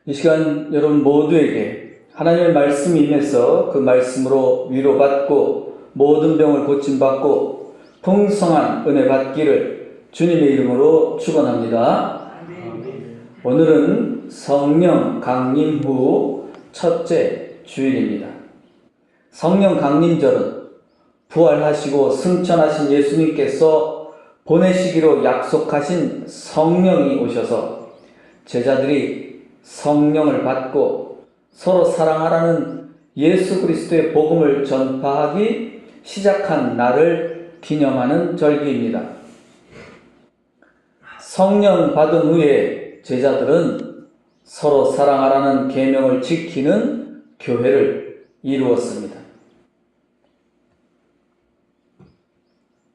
이 시간 여러분 모두에게 하나님의 말씀이 임해서 그 말씀으로 위로받고 모든 병을 고침받고 풍성한 은혜 받기를 주님의 이름으로 축원합니다. 오늘은 성령 강림 후 첫째 주일입니다. 성령 강림절은 부활하시고 승천하신 예수님께서 보내시기로 약속하신 성령이 오셔서 제자들이 성령을 받고 서로 사랑하라는 예수 그리스도의 복음을 전파하기 시작한 날을 기념하는 절기입니다. 성령 받은 후에 제자들은 서로 사랑하라는 계명을 지키는 교회를 이루었습니다.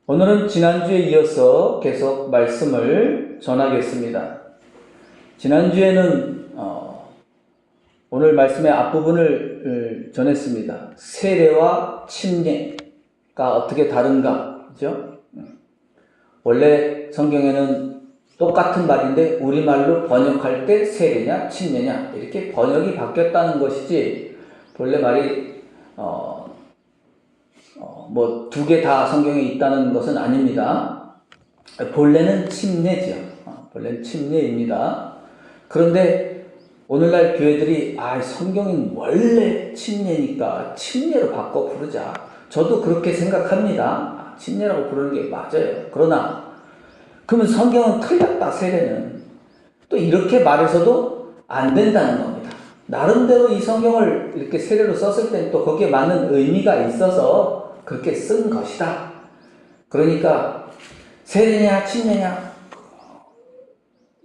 오늘은 지난주에 이어서 계속 말씀을 전하겠습니다. 지난주에는 오늘 말씀의 앞부분을 전했습니다. 세례와 침례가 어떻게 다른가, 그죠? 원래 성경에는 똑같은 말인데 우리말로 번역할 때 세례냐 침례냐 이렇게 번역이 바뀌었다는 것이지 본래 말이 뭐 두 개 다 성경에 있다는 것은 아닙니다. 본래는 침례죠. 본래는 침례입니다. 그런데 오늘날 교회들이 성경은 원래 침례니까 침례로 바꿔 부르자. 저도 그렇게 생각합니다. 침례라고 부르는 게 맞아요. 그러나 그러면 성경은 틀렸다, 세례는. 또 이렇게 말해서도 안 된다는 겁니다. 나름대로 이 성경을 이렇게 세례로 썼을 때는 또 거기에 맞는 의미가 있어서 그렇게 쓴 것이다. 그러니까 세례냐 침례냐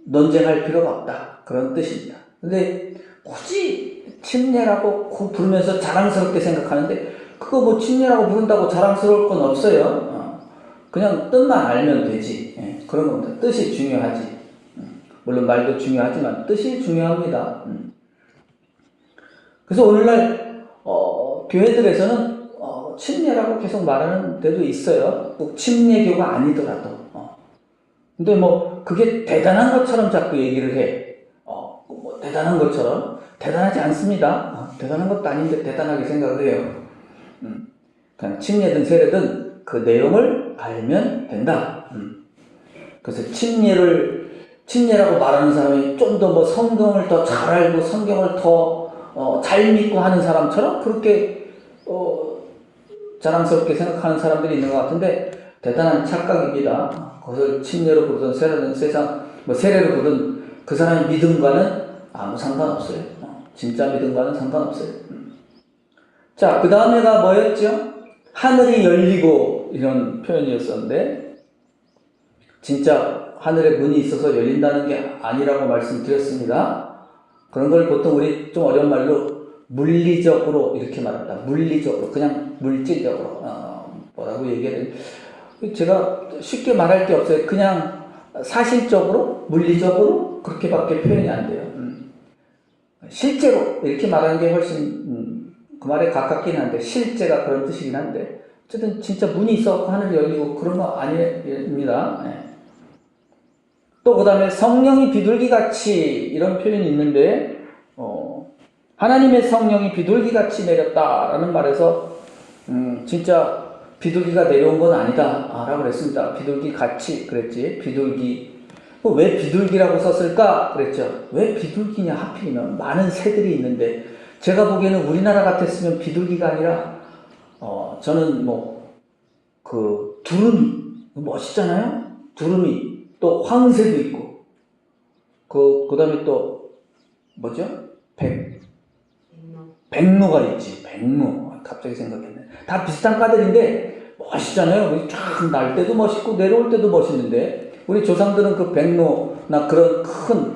논쟁할 필요가 없다. 그런 뜻입니다. 근데 굳이 침례라고 부르면서 자랑스럽게 생각하는데 그거 뭐 침례라고 부른다고 자랑스러울 건 없어요. 그냥 뜻만 알면 되지. 그런 겁니다. 뜻이 중요하지. 물론 말도 중요하지만 뜻이 중요합니다. 그래서 오늘날 교회들에서는 침례라고 계속 말하는 데도 있어요. 꼭 침례교가 아니더라도. 근데 뭐 그게 대단한 것처럼 자꾸 얘기를 해. 뭐 대단한 것처럼 대단하지 않습니다. 대단한 것도 아닌데 대단하게 생각을 해요. 그냥 침례든 세례든 그 내용을 알면 된다. 그래서 침례라고 말하는 사람이 좀 더 뭐 성경을 더 잘 알고 성경을 더 잘 믿고 하는 사람처럼 그렇게 자랑스럽게 생각하는 사람들이 있는 것 같은데 대단한 착각입니다. 그것을 침례로 부르든 세례로 부르든 그 사람의 믿음과는 아무 상관없어요. 진짜 믿음과는 상관없어요. 자, 그 다음에가 뭐였죠? 하늘이 열리고 이런 표현이었었는데 진짜 하늘에 문이 있어서 열린다는 게 아니라고 말씀드렸습니다. 그런 걸 보통 우리 좀 어려운 말로 물리적으로 이렇게 말합니다. 물리적으로, 그냥 물질적으로 뭐라고 얘기해야 되나? 제가 쉽게 말할 게 없어요. 그냥 사실적으로, 물리적으로 그렇게밖에 표현이 안 돼요. 실제로 이렇게 말하는 게 훨씬 그 말에 가깝긴 한데 실제가 그런 뜻이긴 한데 어쨌든 진짜 문이 있어서 하늘이 열리고 그런 거 아닙니다. 또 그 다음에 성령이 비둘기같이 이런 표현이 있는데 하나님의 성령이 비둘기같이 내렸다라는 말에서 진짜 비둘기가 내려온 건 아니다 라고 그랬습니다. 비둘기같이 그랬지. 비둘기. 왜 비둘기라고 썼을까 그랬죠. 왜 비둘기냐 하필이면 많은 새들이 있는데 제가 보기에는 우리나라 같았으면 비둘기가 아니라 저는 그 두루미 멋있잖아요. 두루미 또 황새도 있고 그 다음에 또 뭐죠? 백로가 있지. 백로. 갑자기 생각했네. 다 비슷한 과들인데 멋있잖아요. 쫙 날 때도 멋있고 내려올 때도 멋있는데 우리 조상들은 그 백로나 그런 큰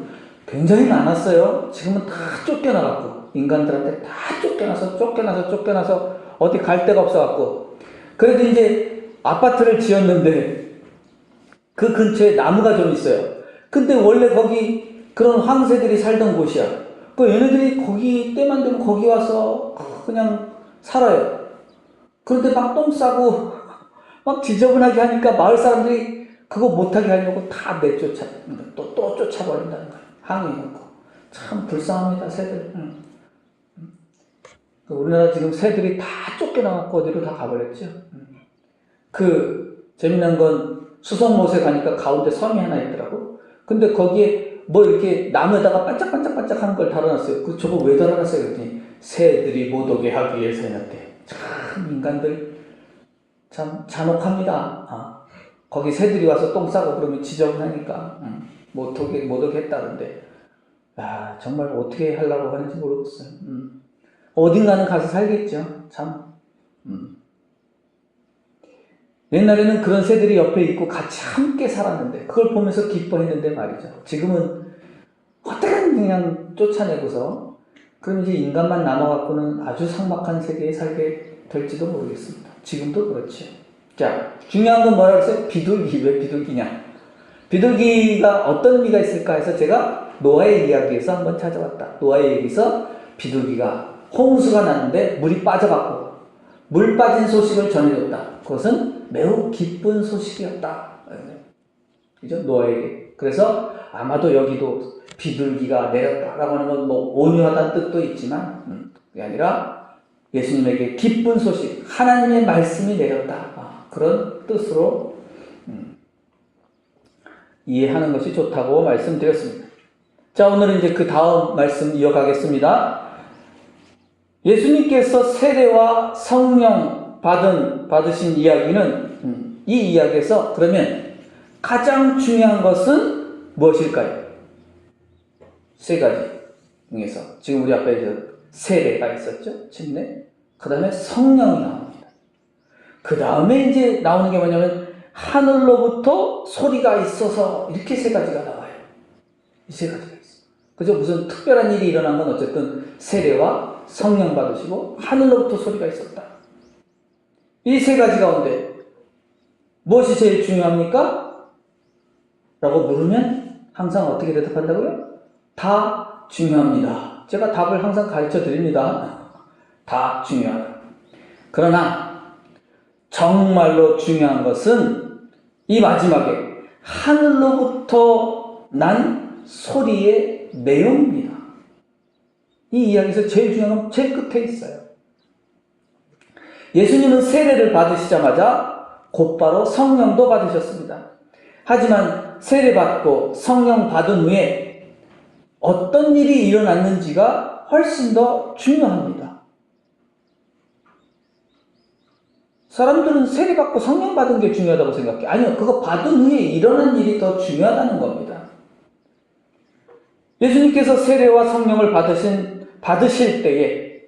굉장히 많았어요. 지금은 다 쫓겨나갖고 인간들한테 다 쫓겨나서 어디 갈 데가 없어갖고 그래도 이제 아파트를 지었는데 그 근처에 나무가 좀 있어요. 근데 원래 거기 그런 황새들이 살던 곳이야. 그 얘네들이 거기 때만 되면 거기 와서 그냥 살아요. 그런데 막 똥 싸고 막 지저분하게 하니까 마을 사람들이 그거 못하게 하려고 다 내쫓아 또 쫓아버린다는 거예요. 항의하고. 참 불쌍합니다, 새들. 우리나라 지금 새들이 다 쫓겨나갖고 어디로 다 가버렸죠. 재미난 건 수성못에 가니까 가운데 섬이 하나 있더라고. 근데 거기에 뭐 이렇게 나무에다가 반짝반짝반짝 하는 걸 달아놨어요. 저거 왜 달아놨어요? 그랬더니 새들이 못 오게 하기 위해서였대. 참 인간들 참 잔혹합니다. 거기 새들이 와서 똥 싸고 그러면 지적을 하니까 못 오게 했다는데, 야, 정말 어떻게 하려고 하는지 모르겠어요. 어딘가는 가서 살겠죠. 참. 옛날에는 그런 새들이 옆에 있고 같이 함께 살았는데 그걸 보면서 기뻐했는데 말이죠. 지금은 어떻게든 그냥 쫓아내고서 그럼 이제 인간만 남아갖고는 아주 삭막한 세계에 살게 될지도 모르겠습니다. 지금도 그렇죠. 자, 중요한 건 뭐라고 했어요? 비둘기. 왜 비둘기냐? 비둘기가 어떤 의미가 있을까 해서 제가 노아의 이야기에서 한번 찾아봤다. 노아의 얘기에서 비둘기가 홍수가 났는데 물이 빠져갖고 물 빠진 소식을 전해줬다. 그것은 매우 기쁜 소식이었다. 그죠? 노아에게. 그래서 아마도 여기도 비둘기가 내렸다라고 하는 건 뭐 온유하다는 뜻도 있지만 그게 아니라 예수님에게 기쁜 소식, 하나님의 말씀이 내렸다. 그런 뜻으로 이해하는 것이 좋다고 말씀드렸습니다. 자, 오늘은 이제 그 다음 말씀 이어가겠습니다. 예수님께서 세례와 성령 받으신 이야기는 이 이야기에서 그러면 가장 중요한 것은 무엇일까요? 세 가지 중에서 지금 우리 앞에 세례가 있었죠? 침례. 그 다음에 성령이 나옵니다. 그 다음에 이제 나오는 게 뭐냐면 하늘로부터 소리가 있어서 이렇게 세 가지가 나와요. 이 세 가지가 있어요. 그죠? 무슨 특별한 일이 일어난 건 어쨌든 세례와 성령 받으시고 하늘로부터 소리가 있었다. 이 세 가지 가운데 무엇이 제일 중요합니까? 라고 물으면 항상 어떻게 대답한다고요? 다 중요합니다. 제가 답을 항상 가르쳐 드립니다. 다 중요하다. 그러나 정말로 중요한 것은 이 마지막에 하늘로부터 난 소리의 내용입니다. 이 이야기에서 제일 중요한 건 제일 끝에 있어요. 예수님은 세례를 받으시자마자 곧바로 성령도 받으셨습니다. 하지만 세례받고 성령 받은 후에 어떤 일이 일어났는지가 훨씬 더 중요합니다. 사람들은 세례받고 성령 받은 게 중요하다고 생각해. 아니요, 그거 받은 후에 일어난 일이 더 중요하다는 겁니다. 예수님께서 세례와 성령을 받으실 때에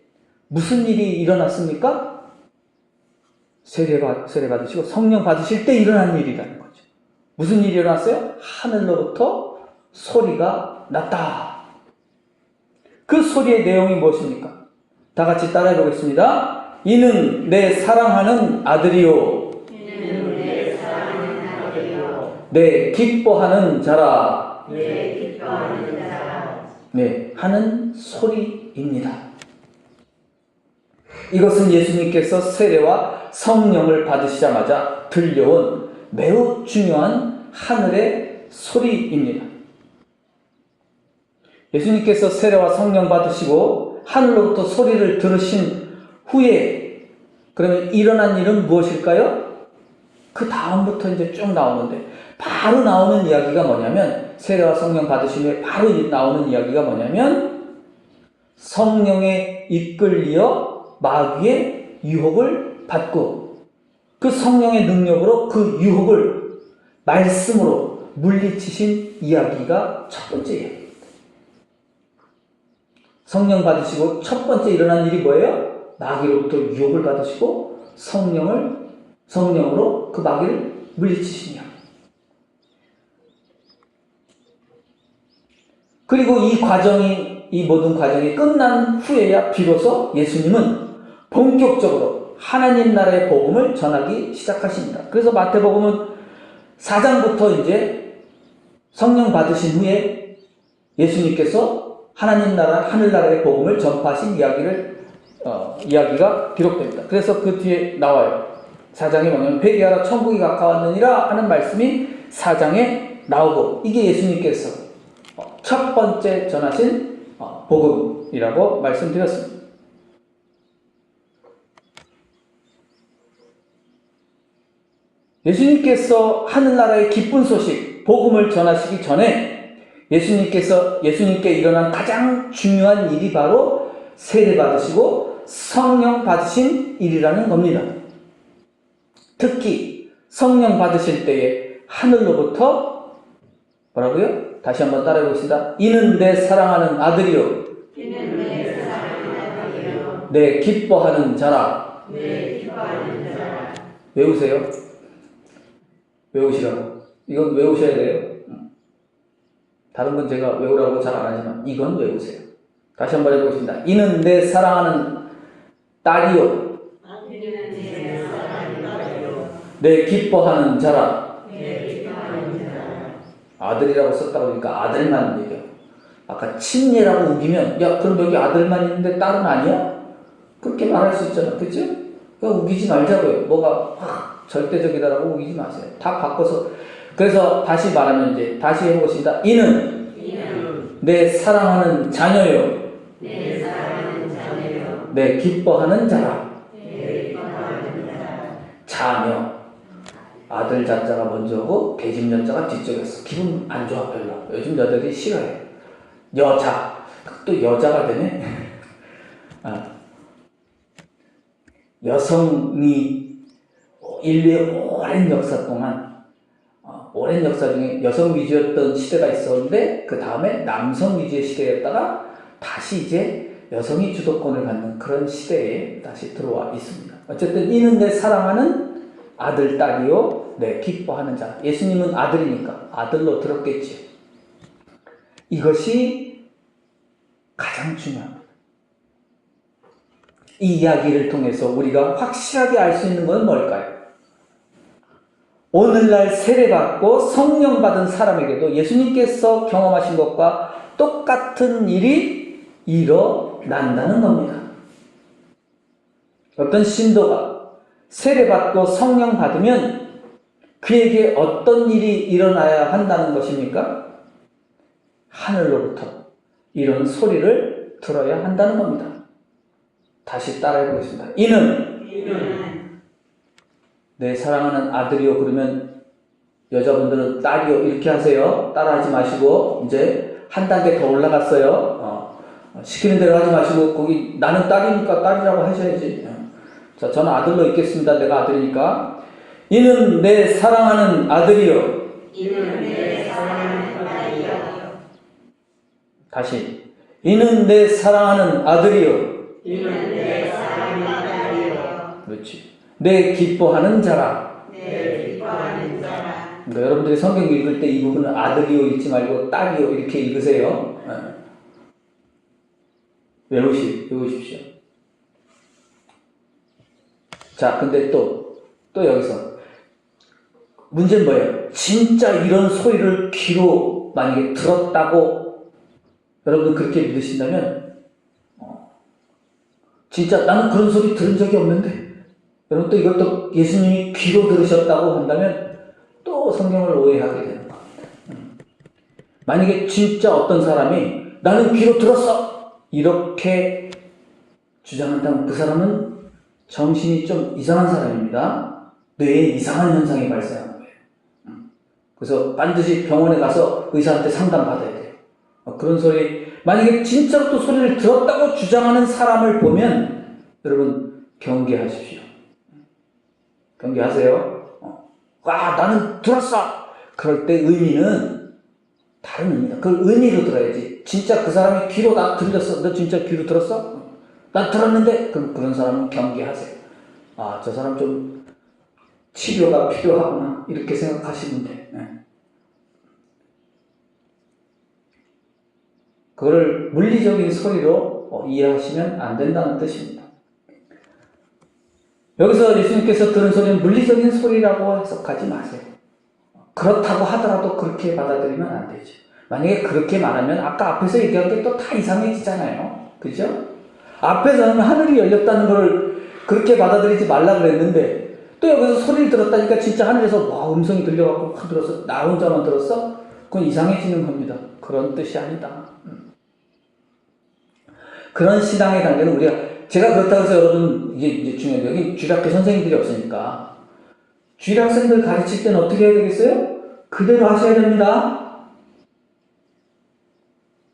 무슨 일이 일어났습니까? 세례 받으시고 성령 받으실 때 일어난 일이라는 거죠. 무슨 일이 일어났어요? 하늘로부터 소리가 났다. 그 소리의 내용이 무엇입니까? 다 같이 따라해 보겠습니다. 이는 내 사랑하는 아들이요. 내 기뻐하는 자라. 네, 하는 소리입니다. 이것은 예수님께서 세례와 성령을 받으시자마자 들려온 매우 중요한 하늘의 소리입니다. 예수님께서 세례와 성령 받으시고 하늘로부터 소리를 들으신 후에 그러면 일어난 일은 무엇일까요? 그 다음부터 이제 쭉 나오는데 바로 나오는 이야기가 뭐냐면 세례와 성령 받으신 후에 바로 나오는 이야기가 뭐냐면 성령에 이끌려 마귀의 유혹을 받고 그 성령의 능력으로 그 유혹을 말씀으로 물리치신 이야기가 첫 번째 이야기입니다. 성령 받으시고 첫 번째 일어난 일이 뭐예요? 마귀로부터 유혹을 받으시고 성령으로 그 마귀를 물리치신 이야기. 그리고 이 모든 과정이 끝난 후에야 비로소 예수님은 본격적으로 하나님 나라의 복음을 전하기 시작하십니다. 그래서 마태복음은 4장부터 이제 성령 받으신 후에 예수님께서 하나님 나라, 하늘나라의 복음을 전파하신 이야기가 기록됩니다. 그래서 그 뒤에 나와요. 4장에 뭐냐면 회개하라 천국이 가까웠느니라 하는 말씀이 4장에 나오고 이게 예수님께서 첫 번째 전하신 복음이라고 말씀드렸습니다. 예수님께서 하늘나라의 기쁜 소식, 복음을 전하시기 전에 예수님께 일어난 가장 중요한 일이 바로 세례받으시고 성령 받으신 일이라는 겁니다. 특히 성령 받으실 때에 하늘로부터 뭐라고요? 다시 한번 따라해 봅시다. 이는 내 사랑하는 아들이요. 내 기뻐하는 자라. 외우세요. 외우시라고. 이건 외우셔야 돼요. 다른 건 제가 외우라고 잘 안 하지만 이건 외우세요. 다시 한번 해보겠습니다. 이는 내 사랑하는 딸이요. 내 기뻐하는 자라. 아들이라고 썼다고 하니까 아들만 얘기해요. 아까 친예라고 우기면 야 그럼 여기 아들만 있는데 딸은 아니야? 그렇게 말할 수 있잖아. 그치? 그러니까 우기지 말자고요. 뭐가 확 절대적이다라고 우기지 마세요. 다 바꿔서. 그래서 다시 말하면 이제 다시 해보겠습니다. 이는 내 사랑하는 자녀요. 내 기뻐하는 자라. 자녀. 아들 자자가 먼저고 계집 여자가 뒤쪽이었어. 기분 안 좋아 별로. 요즘 여자들이 싫어해. 여자. 또 여자가 되네. 여성이 인류의 오랜 역사 동안 오랜 역사 중에 여성 위주였던 시대가 있었는데 그 다음에 남성 위주의 시대였다가 다시 이제 여성이 주도권을 갖는 그런 시대에 다시 들어와 있습니다. 어쨌든 이는 내 사랑하는 아들, 딸이요 내 기뻐하는 자. 예수님은 아들이니까 아들로 들었겠지. 이것이 가장 중요합니다. 이 이야기를 통해서 우리가 확실하게 알 수 있는 건 뭘까요? 오늘날 세례받고 성령 받은 사람에게도 예수님께서 경험하신 것과 똑같은 일이 일어난다는 겁니다. 어떤 신도가 세례받고 성령 받으면 그에게 어떤 일이 일어나야 한다는 것입니까? 하늘로부터 이런 소리를 들어야 한다는 겁니다. 다시 따라해 보겠습니다. 이는 내 사랑하는 아들이요. 그러면 여자분들은 딸이요. 이렇게 하세요. 따라하지 마시고 이제 한 단계 더 올라갔어요. 시키는 대로 하지 마시고 거기 나는 딸이니까 딸이라고 하셔야지. 자, 저는 아들로 있겠습니다. 내가 아들이니까. 이는 내 사랑하는 아들이요. 다시. 이는 내 사랑하는 아들이요. 그렇지. 내 기뻐하는 자라. 그러니까 여러분들이 성경 읽을 때 이 부분은 아들이요 읽지 말고 딸이요 이렇게 읽으세요. 외우십시오. 자, 근데 또 여기서 문제는 뭐예요? 진짜 이런 소리를 귀로 만약에 들었다고 여러분 그렇게 믿으신다면 진짜 나는 그런 소리 들은 적이 없는데 여러분 또 이걸 또 예수님이 귀로 들으셨다고 한다면 또 성경을 오해하게 되는 겁니다. 만약에 진짜 어떤 사람이 나는 귀로 들었어 이렇게 주장한다면 그 사람은 정신이 좀 이상한 사람입니다. 뇌에 이상한 현상이 발생하는 거예요. 그래서 반드시 병원에 가서 의사한테 상담받아야 돼요. 그런 소리 만약에 진짜로 또 소리를 들었다고 주장하는 사람을 보면 여러분 경계하십시오. 경계하세요. 와 나는 들었어. 그럴 때 의미는 다른 의미다. 그걸 의미로 들어야지. 진짜 그 사람이 귀로 나 들렸어. 너 진짜 귀로 들었어? 나 들었는데 그럼 그런 사람은 경계하세요. 아, 저 사람 좀 치료가 필요하구나 이렇게 생각하시면 돼. 그걸 물리적인 소리로 이해하시면 안 된다는 뜻입니다. 여기서 예수님께서 들은 소리는 물리적인 소리라고 해석하지 마세요. 그렇다고 하더라도 그렇게 받아들이면 안 되죠. 만약에 그렇게 말하면 아까 앞에서 얘기한 게 또 다 이상해지잖아요. 그죠? 앞에서는 하늘이 열렸다는 걸 그렇게 받아들이지 말라 그랬는데 또 여기서 소리를 들었다니까 진짜 하늘에서 와 음성이 들려갖고 확 들었어. 나 혼자만 들었어? 그건 이상해지는 겁니다. 그런 뜻이 아니다. 그런 신앙의 단계는 제가 그렇다고 해서 여러분, 이게 중요해요. 여기 주일학교 선생님들이 없으니까. 주일학생들 가르칠 때는 어떻게 해야 되겠어요? 그대로 하셔야 됩니다.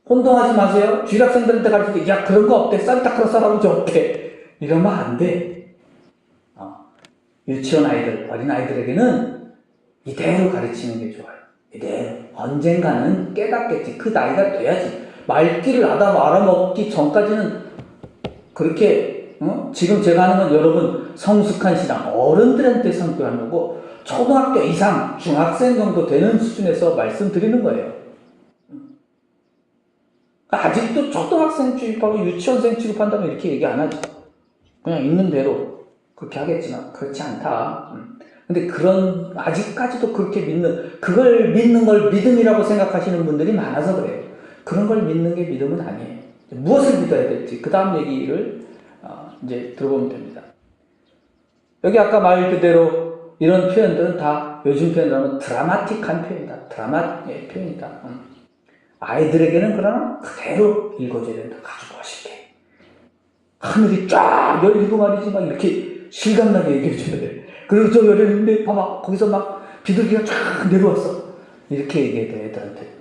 혼동하지 마세요. 주일학생들한테 가르칠 때, 야, 그런 거 어때? 산타크로스 할아버지 어때? 이러면 안 돼. 유치원 아이들, 어린 아이들에게는 이대로 가르치는 게 좋아요. 이대로. 언젠가는 깨닫겠지. 그 나이가 돼야지. 말귀를 알아먹기 전까지는 그렇게, 지금 제가 하는 건 여러분 성숙한 신앙, 어른들한테 선교하는 거고, 초등학교 이상, 중학생 정도 되는 수준에서 말씀드리는 거예요. 아직도 초등학생 취급하고 유치원생 취급한다면 이렇게 얘기 안 하죠. 그냥 있는 대로 그렇게 하겠지만, 그렇지 않다. 근데 아직까지도 그렇게 그걸 믿는 걸 믿음이라고 생각하시는 분들이 많아서 그래요. 그런 걸 믿는 게 믿음은 아니에요. 무엇을 믿어야 될지, 그 다음 얘기를 이제 들어보면 됩니다. 여기 아까 말 그대로 이런 표현들은 다 요즘 표현으로 하면 드라마틱한 표현이다. 드라마의 표현이다. 아이들에게는 그러나 그대로 읽어줘야 된다. 아주 멋있게. 하늘이 쫙 열리고 말이지, 막 이렇게 실감나게 얘기해줘야 돼. 그리고 저 열렸는데, 봐봐, 거기서 막 비둘기가 쫙 내려왔어. 이렇게 얘기해야 돼, 애들한테.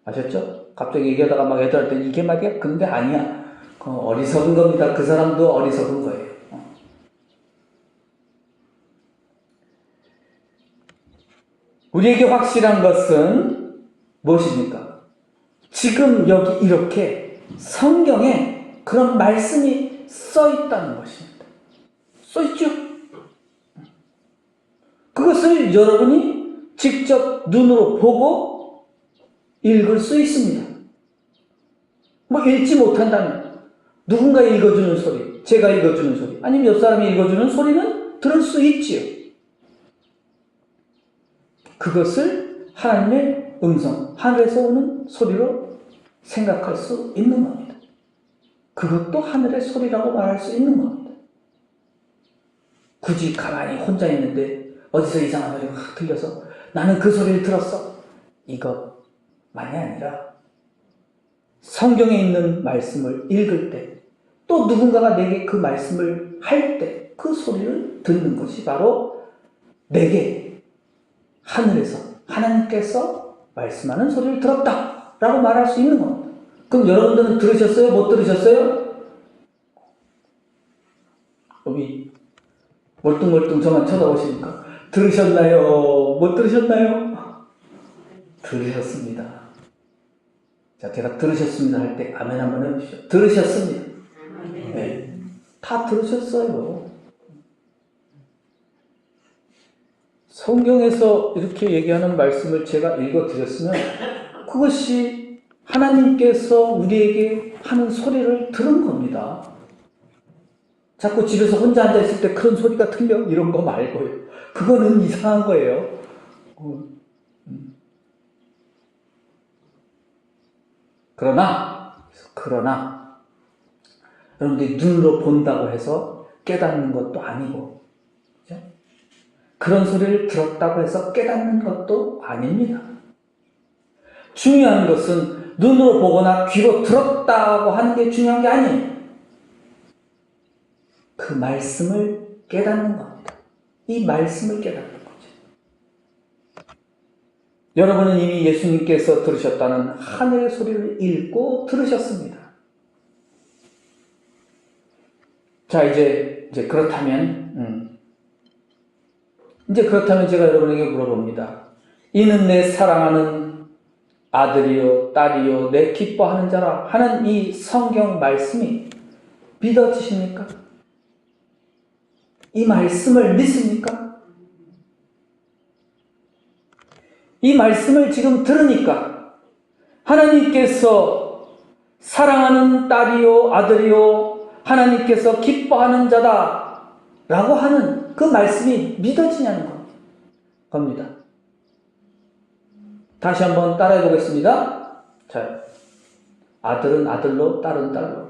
아셨죠? 갑자기 얘기하다가 막 애들한테 이게 말이야? 근데 아니야. 어리석은 겁니다. 그 사람도 어리석은 거예요. 우리에게 확실한 것은 무엇입니까? 지금 여기 이렇게 성경에 그런 말씀이 써 있다는 것입니다. 써 있죠? 그것을 여러분이 직접 눈으로 보고 읽을 수 있습니다. 뭐 읽지 못한다면 누군가 읽어주는 소리, 제가 읽어주는 소리, 아니면 옆 사람이 읽어주는 소리는 들을 수 있지요. 그것을 하나님의 음성, 하늘에서 오는 소리로 생각할 수 있는 겁니다. 그것도 하늘의 소리라고 말할 수 있는 겁니다. 굳이 가만히 혼자 있는데 어디서 이상한 소리가 확 들려서 나는 그 소리를 들었어. 이것만이 아니라 성경에 있는 말씀을 읽을 때, 또 누군가가 내게 그 말씀을 할 때 그 소리를 듣는 것이 바로 내게 하늘에서 하나님께서 말씀하는 소리를 들었다라고 말할 수 있는 겁니다. 그럼 여러분들은 들으셨어요? 못 들으셨어요? 여기 멀뚱멀뚱 저만 쳐다보시니까 들으셨나요? 못 들으셨나요? 들으셨습니다. 자, 제가 들으셨습니다 할 때 아멘 한번 해주시죠. 들으셨습니다. 네, 다 들으셨어요. 성경에서 이렇게 얘기하는 말씀을 제가 읽어드렸으면 그것이 하나님께서 우리에게 하는 소리를 들은 겁니다. 자꾸 집에서 혼자 앉아있을 때 그런 소리가 들려? 이런 거 말고요. 그거는 이상한 거예요. 그러나 여러분들이 눈으로 본다고 해서 깨닫는 것도 아니고, 그죠? 그런 소리를 들었다고 해서 깨닫는 것도 아닙니다. 중요한 것은 눈으로 보거나 귀로 들었다고 하는 게 중요한 게 아니에요. 그 말씀을 깨닫는 겁니다. 이 말씀을 깨닫는 거죠. 여러분은 이미 예수님께서 들으셨다는 하늘의 소리를 읽고 들으셨습니다. 자, 이제 그렇다면 제가 여러분에게 물어봅니다. 이는 내 사랑하는 아들이요 딸이요 내 기뻐하는 자라 하는 이 성경 말씀이 믿어지십니까? 이 말씀을 믿습니까? 이 말씀을 지금 들으니까 하나님께서 사랑하는 딸이요 아들이요 하나님께서 기뻐하는 자다 라고 하는 그 말씀이 믿어지냐는 겁니다. 다시 한번 따라해 보겠습니다. 자, 아들은 아들로, 딸은 딸로.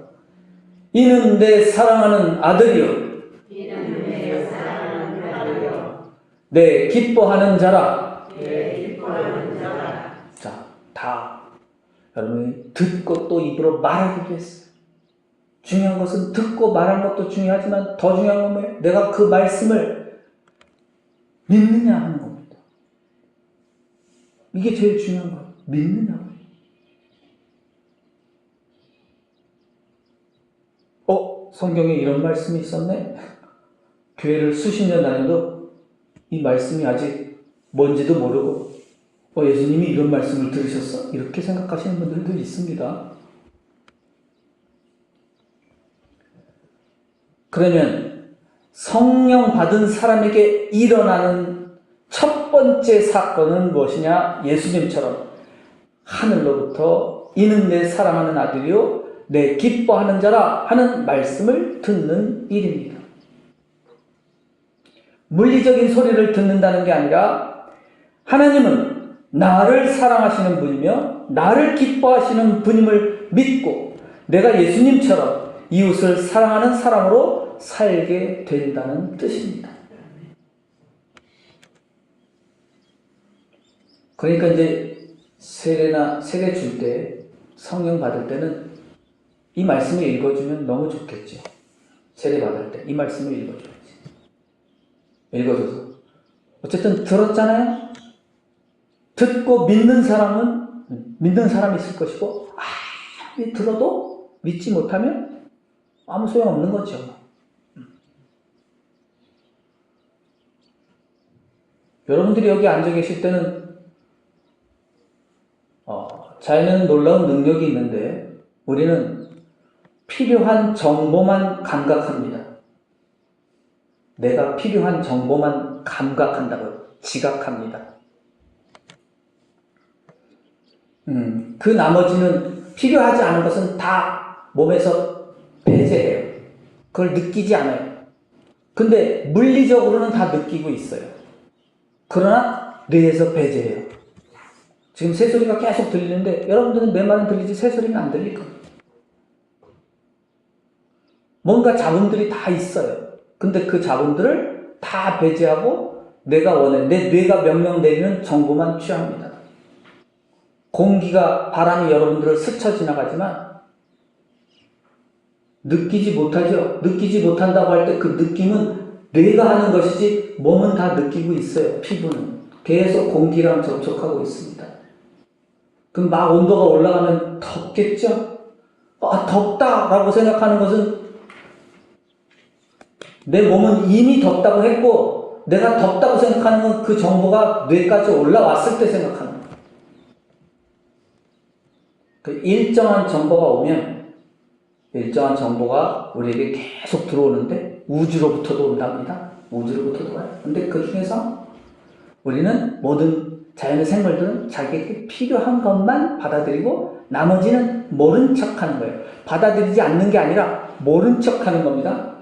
이는 내 사랑하는 아들이요. 내 기뻐하는 자라. 자, 다 여러분이 듣고 또 입으로 말하기도 했어요. 중요한 것은 듣고 말한 것도 중요하지만 더 중요한 건 뭐예요? 내가 그 말씀을 믿느냐 하는 겁니다. 이게 제일 중요한 거예요. 믿느냐고요. 성경에 이런 말씀이 있었네? 교회를 수십 년 다녀도 이 말씀이 아직 뭔지도 모르고 예수님이 이런 말씀을 들으셨어? 이렇게 생각하시는 분들도 있습니다. 그러면 성령 받은 사람에게 일어나는 첫 번째 사건은 무엇이냐? 예수님처럼 하늘로부터 이는 내 사랑하는 아들이요 내 기뻐하는 자라 하는 말씀을 듣는 일입니다. 물리적인 소리를 듣는다는 게 아니라 하나님은 나를 사랑하시는 분이며 나를 기뻐하시는 분임을 믿고 내가 예수님처럼 이웃을 사랑하는 사람으로 살게 된다는 뜻입니다. 그러니까 이제 세례 줄 때 성령 받을 때는 이 말씀을 읽어주면 너무 좋겠죠. 세례 받을 때 이 말씀을 읽어줘야지. 읽어줘서 어쨌든 들었잖아요. 듣고 믿는 사람이 있을 것이고 들어도 믿지 못하면 아무 소용없는 거죠. 여러분들이 여기 앉아 계실 때는 자연은 놀라운 능력이 있는데 우리는 필요한 정보만 감각합니다. 내가 필요한 정보만 감각한다고요. 지각합니다. 그 나머지는 필요하지 않은 것은 다 몸에서 배제해요. 그걸 느끼지 않아요. 근데 물리적으로는 다 느끼고 있어요. 그러나 뇌에서 배제해요. 지금 새소리가 계속 들리는데 여러분들은 내 말은 들리지 새소리는 안 들릴 겁니다. 뭔가 자본들이 다 있어요. 근데 그 자본들을 다 배제하고 내가 원해, 내 뇌가 명령 내리는 정보만 취합니다. 공기가, 바람이 여러분들을 스쳐 지나가지만 느끼지 못하죠. 느끼지 못한다고 할 때 그 느낌은 뇌가 하는 것이지 몸은 다 느끼고 있어요. 피부는 계속 공기랑 접촉하고 있습니다. 그럼 막 온도가 올라가면 덥겠죠? 덥다라고 생각하는 것은 내 몸은 이미 덥다고 했고 내가 덥다고 생각하는 건 그 정보가 뇌까지 올라왔을 때 생각하는 거예요. 그 일정한 정보가 오면 일정한 정보가 우리에게 계속 들어오는데 우주로부터도 온답니다. 우주로부터도 와요. 근데 그 중에서 우리는 모든 자연의 생물들은 자기에게 필요한 것만 받아들이고 나머지는 모른 척하는 거예요. 받아들이지 않는 게 아니라 모른 척하는 겁니다.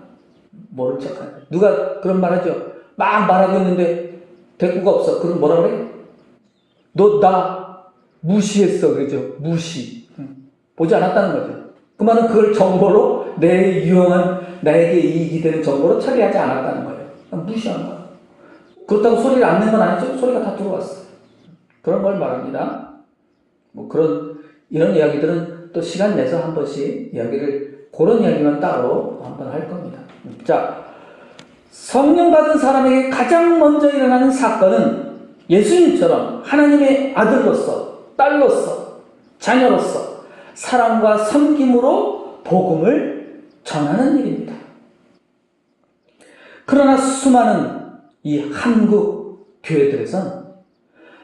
모른 척하는 거예요. 누가 그런 말 하죠. 막 말하고 있는데 대꾸가 없어. 그럼 뭐라 그래? 너 나 무시했어. 그러죠. 무시. 보지 않았다는 거죠. 그 말은 그걸 정보로 내 유용한 나에게 이익이 되는 정보로 처리하지 않았다는 거예요. 무시한 거예요. 그렇다고 소리를 안 낸 건 아니죠. 소리가 다 들어왔어요. 그런 걸 말합니다. 이런 이야기들은 또 시간 내서 한 번씩 그런 이야기만 따로 한번 할 겁니다. 자, 성령 받은 사람에게 가장 먼저 일어나는 사건은 예수님처럼 하나님의 아들로서, 딸로서, 자녀로서 사랑과 섬김으로 복음을 전하는 일입니다. 그러나 수많은 이 한국 교회들에선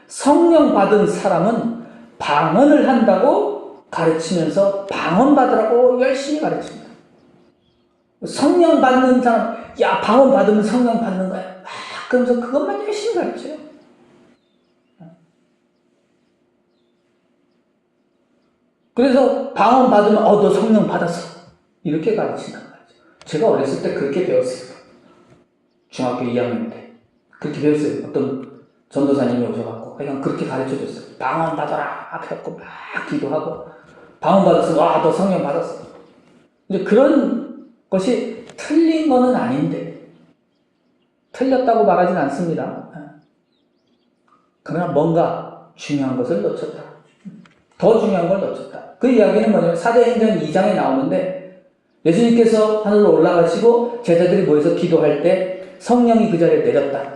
성령 받은 사람은 방언을 한다고 가르치면서 방언 받으라고 열심히 가르칩니다. 성령 받는 사람, 방언 받으면 성령 받는 거야. 그러면서 그것만 열심히 가르쳐요. 그래서 방언 받으면 너 성령 받았어. 이렇게 가르친단 말이죠. 제가 어렸을 때 그렇게 배웠어요. 중학교 2학년 때. 그렇게 배웠어요. 어떤 전도사님이 오셔갖고 그냥 그렇게 가르쳐줬어요. 방언 받아라 해갖고 막 기도하고 방언 받았어. 너 성령 받았어. 이제 그런 것이 틀린 거는 아닌데 틀렸다고 말하진 않습니다. 그러나 뭔가 중요한 것을 놓쳤다. 더 중요한 걸 놓쳤다. 그 이야기는 뭐냐면 사도행전 2장에 나오는데 예수님께서 하늘로 올라가시고 제자들이 모여서 기도할 때 성령이 그 자리에 내렸다.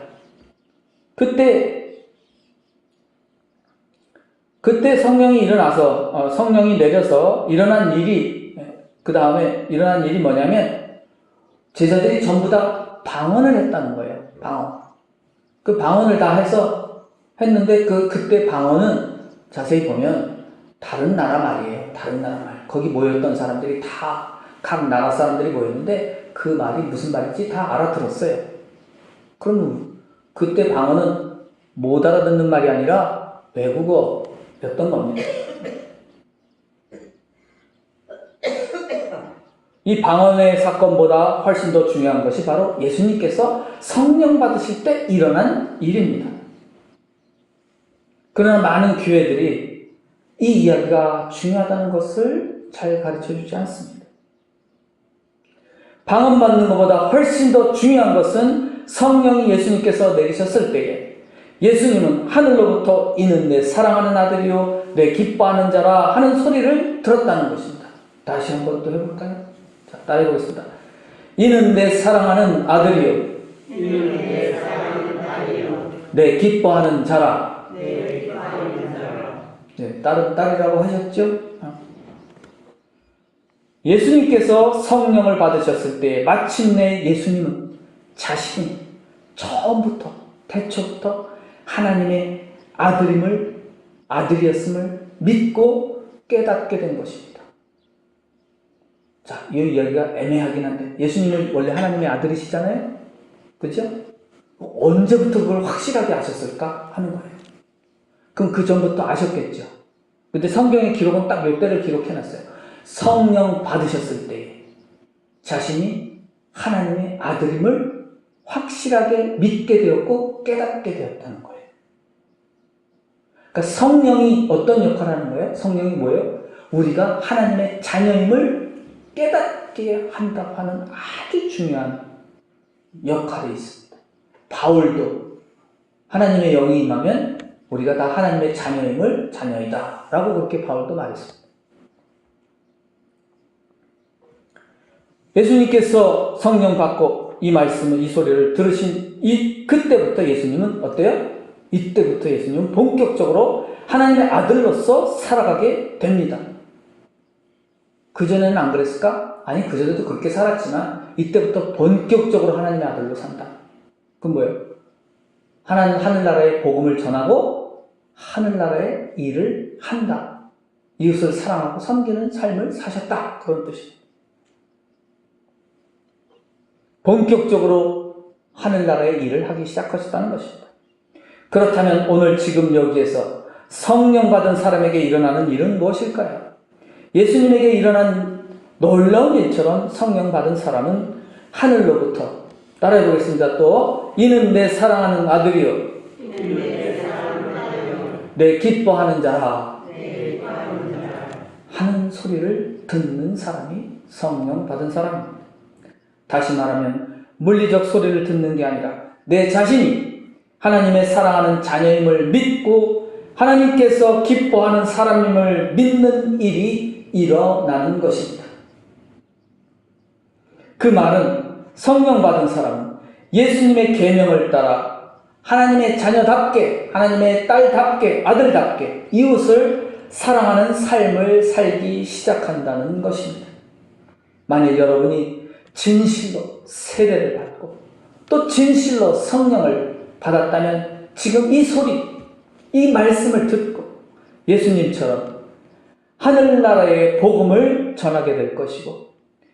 그때 성령이 일어나서 성령이 내려서 일어난 일이, 그 다음에 일어난 일이 뭐냐면 제자들이 전부 다 방언을 했다는 거예요. 방언. 그 방언을 다 해서 했는데 그때 방언은 자세히 보면 다른 나라 말이에요. 다른 나라 말. 거기 모였던 사람들이 다 각 나라 사람들이 모였는데 그 말이 무슨 말인지 다 알아들었어요. 그럼 그때 방언은 못 알아듣는 말이 아니라 외국어였던 겁니다. 이 방언의 사건보다 훨씬 더 중요한 것이 바로 예수님께서 성령 받으실 때 일어난 일입니다. 그러나 많은 교회들이 이 이야기가 중요하다는 것을 잘 가르쳐 주지 않습니다. 방언 받는 것보다 훨씬 더 중요한 것은 성령이 예수님께서 내리셨을 때에 예수님은 하늘로부터 이는 내 사랑하는 아들이요 내 기뻐하는 자라 하는 소리를 들었다는 것입니다. 다시 한번 또 해볼까요? 자, 따라해 보겠습니다. 이는 내 사랑하는 아들이요 내 기뻐하는 자라. 네, 딸이라고 하셨죠? 예수님께서 성령을 받으셨을 때 마침내 예수님은 자신이 처음부터 태초부터 하나님의 아들이었음을 믿고 깨닫게 된 것입니다. 자, 이 이야기가 애매하긴 한데 예수님은 원래 하나님의 아들이시잖아요? 그죠? 언제부터 그걸 확실하게 아셨을까 하는 거예요. 그럼 그 전부터 아셨겠죠. 근데 성경의 기록은 딱 몇 대를 기록해놨어요. 성령 받으셨을 때 자신이 하나님의 아들임을 확실하게 믿게 되었고 깨닫게 되었다는 거예요. 그러니까 성령이 어떤 역할을 하는 거예요? 성령이 뭐예요? 우리가 하나님의 자녀임을 깨닫게 한다고 하는 아주 중요한 역할이 있습니다. 바울도 하나님의 영이 임하면 우리가 다 하나님의 자녀이다 라고 그렇게 바울도 말했습니다. 예수님께서 성령 받고 이 말씀을, 이 소리를 들으신 그때부터 예수님은 어때요? 이때부터 예수님은 본격적으로 하나님의 아들로서 살아가게 됩니다. 그전에는 안 그랬을까? 아니, 그전에도 그렇게 살았지만 이때부터 본격적으로 하나님의 아들로 산다. 그건 뭐예요? 하늘나라의 복음을 전하고 하늘나라의 일을 한다. 이웃을 사랑하고 섬기는 삶을 사셨다. 그런 뜻입니다. 본격적으로 하늘나라의 일을 하기 시작하셨다는 것입니다. 그렇다면 오늘 지금 여기에서 성령 받은 사람에게 일어나는 일은 무엇일까요? 예수님에게 일어난 놀라운 일처럼 성령 받은 사람은 하늘로부터 따라해 보겠습니다. 또 이는 내 사랑하는 아들이요 내 기뻐하는 자라 하는 소리를 듣는 사람이 성령 받은 사람입니다. 다시 말하면 물리적 소리를 듣는 게 아니라 내 자신이 하나님의 사랑하는 자녀임을 믿고 하나님께서 기뻐하는 사람임을 믿는 일이 일어나는 것입니다. 그 말은 성령 받은 사람은 예수님의 계명을 따라 하나님의 자녀답게, 하나님의 딸답게, 아들답게 이웃을 사랑하는 삶을 살기 시작한다는 것입니다. 만일 여러분이 진실로 세례를 받고 또 진실로 성령을 받았다면 지금 이 소리, 이 말씀을 듣고 예수님처럼 하늘나라의 복음을 전하게 될 것이고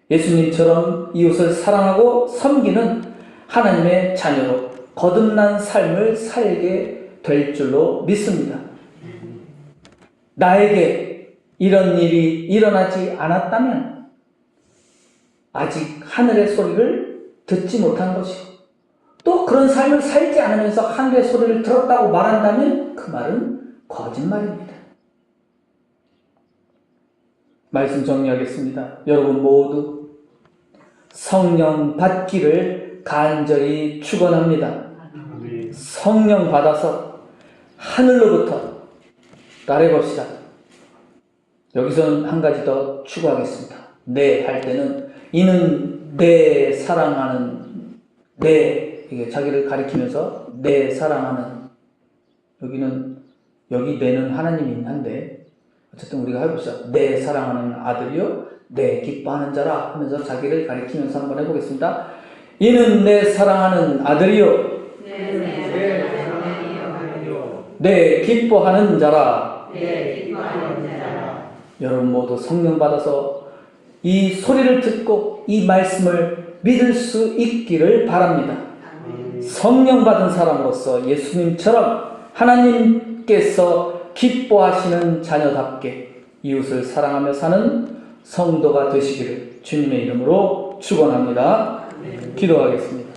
예수님처럼 이웃을 사랑하고 섬기는 하나님의 자녀로 거듭난 삶을 살게 될 줄로 믿습니다. 나에게 이런 일이 일어나지 않았다면 아직 하늘의 소리를 듣지 못한 것이고 또 그런 삶을 살지 않으면서 하늘의 소리를 들었다고 말한다면 그 말은 거짓말입니다. 말씀 정리하겠습니다. 여러분 모두 성령 받기를 간절히 축원합니다. 성령 받아서 하늘로부터 따라해봅시다. 여기서는 한 가지 더 추가하겠습니다. 네 할 때는 이는 내 사랑하는 내, 이게 자기를 가리키면서 내 사랑하는, 여기 내는 하나님이 한데, 어쨌든 우리가 해봅시다. 내 사랑하는 아들이요, 내 기뻐하는 자라 하면서 자기를 가리키면서 한번 해보겠습니다. 이는 내 사랑하는 아들이요, 내 기뻐하는 자라. 여러분 모두 성령 받아서 이 소리를 듣고 이 말씀을 믿을 수 있기를 바랍니다. 성령 받은 사람으로서 예수님처럼 하나님께서 기뻐하시는 자녀답게 이웃을 사랑하며 사는 성도가 되시기를 주님의 이름으로 축원합니다. 기도하겠습니다.